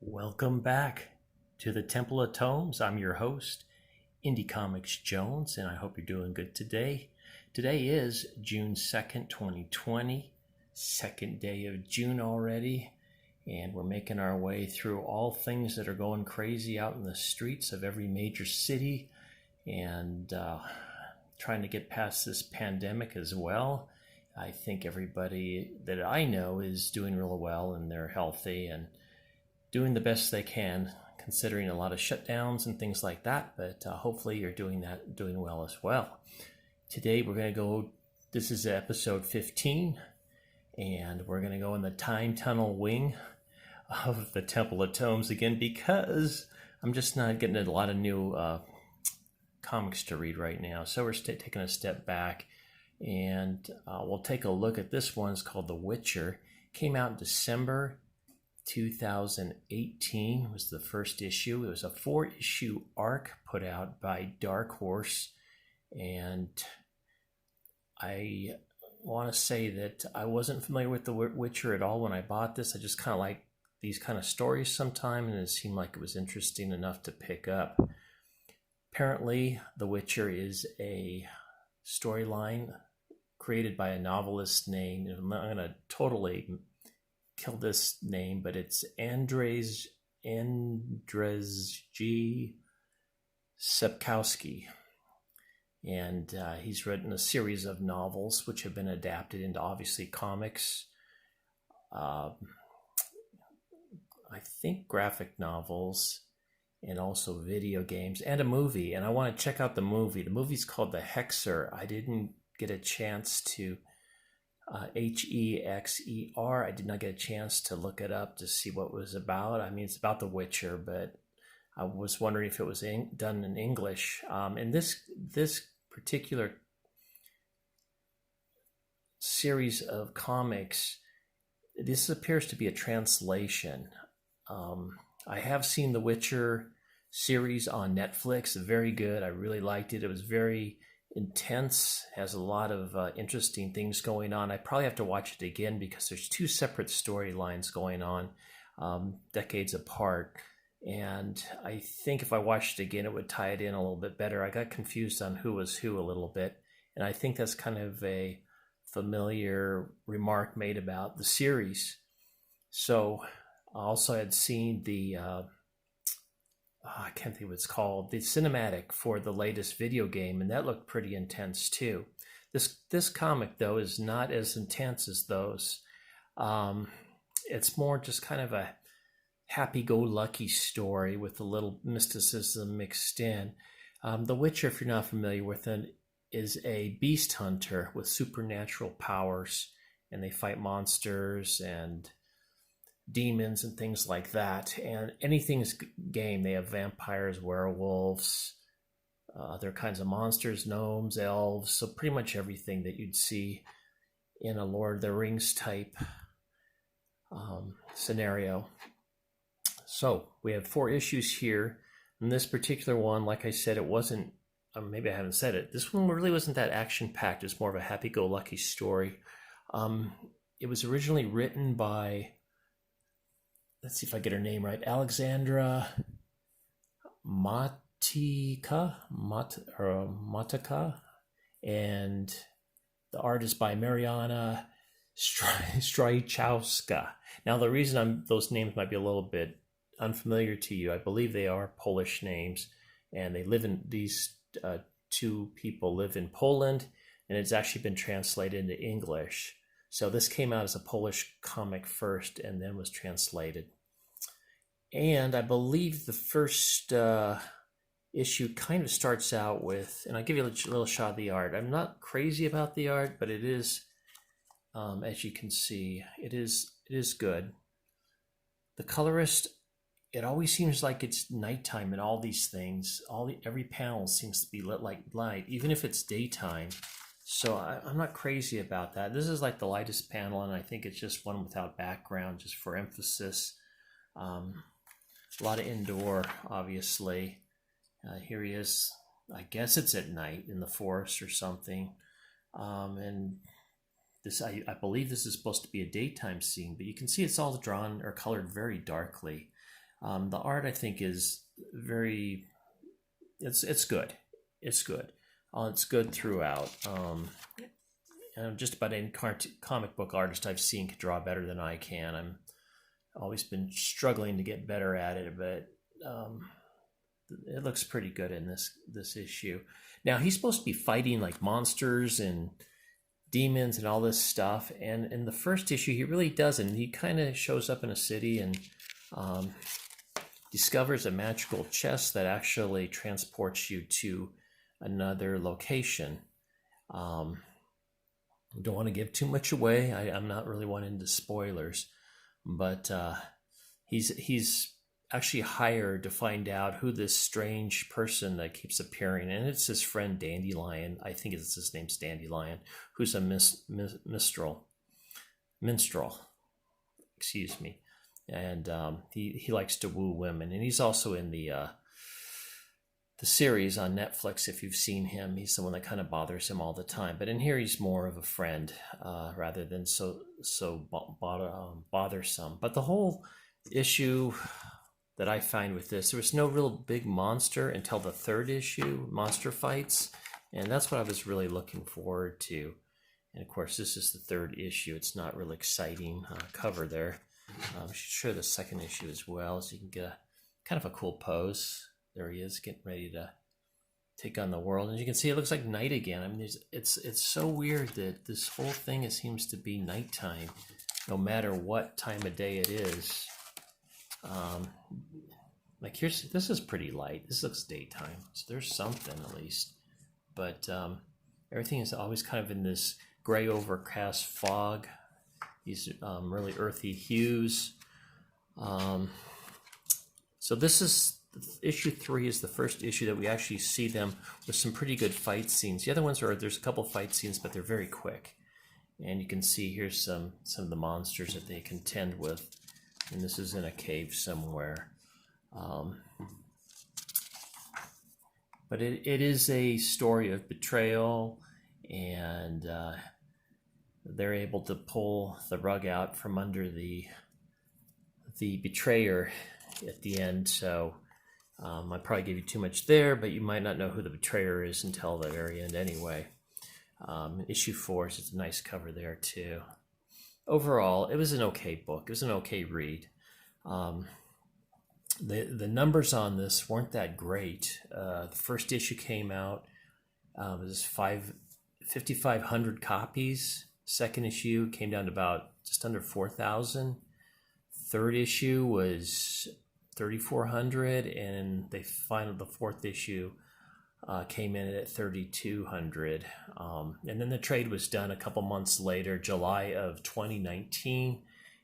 Welcome back to the Temple of Tomes. I'm your host, Indie Comics Jones, and I hope you're doing good today. Today is June 2nd, 2020, second day of June already, and we're making our way through all things that are going crazy out in the streets of every major city and trying to get past this pandemic as well. I think everybody that I know is doing real well and they're healthy and doing the best they can, considering a lot of shutdowns and things like that. But hopefully you're doing well as well. Today we're going to go, this is episode 15, and we're going to go in the time tunnel wing of the Temple of Tomes again, because I'm just not getting a lot of new comics to read right now. So we're taking a step back, and we'll take a look at this one. It's called The Witcher. Came out in December 2018 was the first issue. It was a 4-issue arc put out by Dark Horse, and I want to say that I wasn't familiar with The Witcher at all when I bought this. I just kind of like these kind of stories sometime, and it seemed like it was interesting enough to pick up. Apparently, The Witcher is a storyline created by a novelist named, I'm not going to totally kill this name, but it's Andrzej Sapkowski, and he's written a series of novels which have been adapted into obviously comics, I think graphic novels, and also video games, and a movie. And I want to check out the movie. The movie's called The Hexer. I didn't get a chance to Hexer. I did not get a chance to look it up to see what it was about. I mean, it's about The Witcher, but I was wondering if it was done in English. And this particular series of comics, this appears to be a translation. I have seen The Witcher series on Netflix. Very good. I really liked it. It was very intense, has a lot of interesting things going on. I probably have to watch it again because there's two separate storylines going on, decades apart. And I think if I watched it again, it would tie it in a little bit better. I got confused on who was who a little bit. And I think that's kind of a familiar remark made about the series. So I also had seen the I can't think what it's called, the cinematic for the latest video game, and that looked pretty intense too. This comic, though, is not as intense as those. It's more just kind of a happy-go-lucky story with a little mysticism mixed in. The Witcher, if you're not familiar with it, is a beast hunter with supernatural powers, and they fight monsters and demons and things like that. And anything's game. They have vampires, werewolves, other kinds of monsters, gnomes, elves, so pretty much everything that you'd see in a Lord of the Rings type scenario. So we have 4 issues here. And this particular one, like I said, it wasn't, maybe I haven't said it, this one really wasn't that action-packed. It's more of a happy-go-lucky story. It was originally written by, let's see if I get her name right, Alexandra Matica, and the art is by Mariana Strajkowska. Now, the reason those names might be a little bit unfamiliar to you, I believe they are Polish names, and these two people live in Poland, and it's actually been translated into English. So this came out as a Polish comic first and then was translated. And I believe the first issue kind of starts out with, and I'll give you a little shot of the art. I'm not crazy about the art, but it is, as you can see, it is good. The colorist, it always seems like it's nighttime in all these things. Every panel seems to be lit like light, even if it's daytime. So I'm not crazy about that. This is like the lightest panel, and I think it's just one without background, just for emphasis. A lot of indoor, obviously. Here he is. I guess it's at night in the forest or something. And this, I believe this is supposed to be a daytime scene, but you can see it's all drawn or colored very darkly. The art, I think, is very. It's good. It's good. It's good throughout. Just about any comic book artist I've seen can draw better than I can. I'm always been struggling to get better at it, but it looks pretty good in this issue. Now he's supposed to be fighting like monsters and demons and all this stuff, and in the first issue he really doesn't. He kind of shows up in a city and discovers a magical chest that actually transports you to another location. Don't want to give too much away. I'm not really one into spoilers, but he's actually hired to find out who this strange person that keeps appearing, and it's his friend Dandelion. I think it's his name's Dandelion, who's a minstrel. Excuse me, and he likes to woo women, and he's also in the series on Netflix. If you've seen him, he's the one that kind of bothers him all the time. But in here, he's more of a friend rather than so bothersome. But the whole issue that I find with this, there was no real big monster until the third issue, monster fights, and that's what I was really looking forward to. And of course, this is the third issue. It's not really exciting cover there. I should show the second issue as well, so you can get a kind of a cool pose. There he is, getting ready to take on the world. And you can see it looks like night again. I mean, it's so weird that this whole thing seems to be nighttime, no matter what time of day it is. Like this is pretty light. This looks daytime, so there's something at least. But everything is always kind of in this gray overcast fog. These really earthy hues. So this is issue 3 is the first issue that we actually see them with some pretty good fight scenes. The other ones there's a couple fight scenes, but they're very quick. And you can see here's some of the monsters that they contend with. And this is in a cave somewhere. But it is a story of betrayal, and they're able to pull the rug out from under the betrayer at the end. So I probably gave you too much there, but you might not know who the betrayer is until the very end anyway. Issue 4 is a nice cover there too. Overall, it was an okay book. It was an okay read. The numbers on this weren't that great. The first issue came out, it was 5,500 copies. Second issue came down to about just under 4,000. Third issue was 3,400, and the fourth issue came in at 3,200. And then the trade was done a couple months later, July of 2019,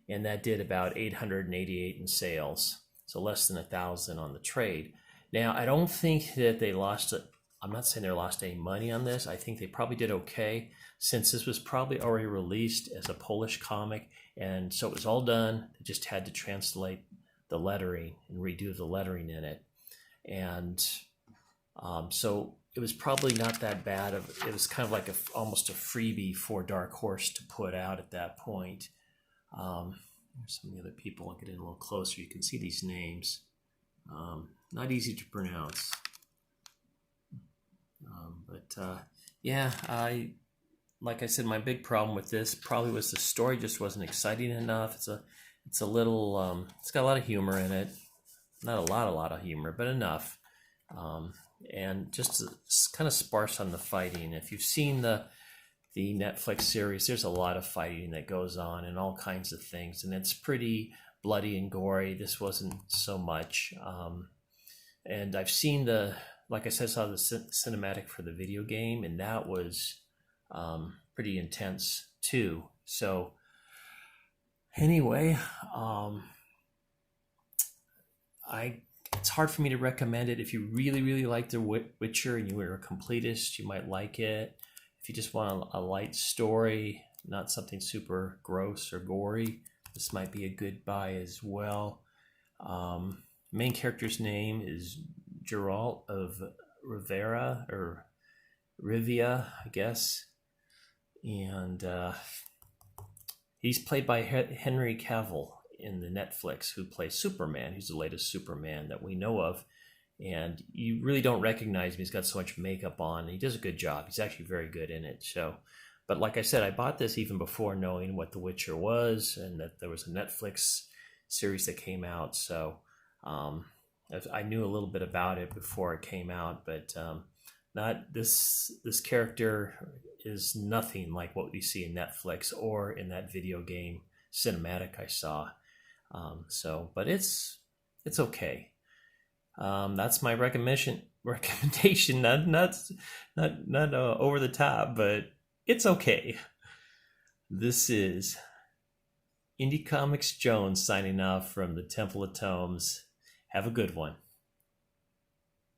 and that did about 888 in sales, so less than 1,000 on the trade. Now, I don't think that they lost it. I'm not saying they lost any money on this. I think they probably did okay, since this was probably already released as a Polish comic, and so it was all done. They just had to translate the lettering and redo the lettering in it. And so it was probably not that bad. It was kind of like almost a freebie for Dark Horse to put out at that point. There's some of the other people. I'll get in a little closer. You can see these names. Not easy to pronounce. Yeah, like I said, my big problem with this probably was the story just wasn't exciting enough. It's a little, it's got a lot of humor in it. Not a lot of humor, but enough. And just kind of sparse on the fighting. If you've seen the Netflix series, there's a lot of fighting that goes on and all kinds of things, and it's pretty bloody and gory. This wasn't so much. And I've seen like I said, saw the cinematic for the video game, and that was pretty intense too. So anyway, it's hard for me to recommend it. If you really like The Witcher and you were a completist, you might like it. If you just want a light story, not something super gross or gory, this might be a good buy as well. Main character's name is Gerault of Rivia, I guess. And he's played by Henry Cavill in the Netflix who plays Superman. He's the latest Superman that we know of. And you really don't recognize him. He's got so much makeup on. He does a good job. He's actually very good in it. So, but like I said, I bought this even before knowing what The Witcher was and that there was a Netflix series that came out. So I knew a little bit about it before it came out, but not this character is nothing like what we see in Netflix or in that video game cinematic I saw. But it's okay. That's my recommendation. Not over the top, but it's okay. This is Indie Comics Jones signing off from the Temple of Tomes. Have a good one.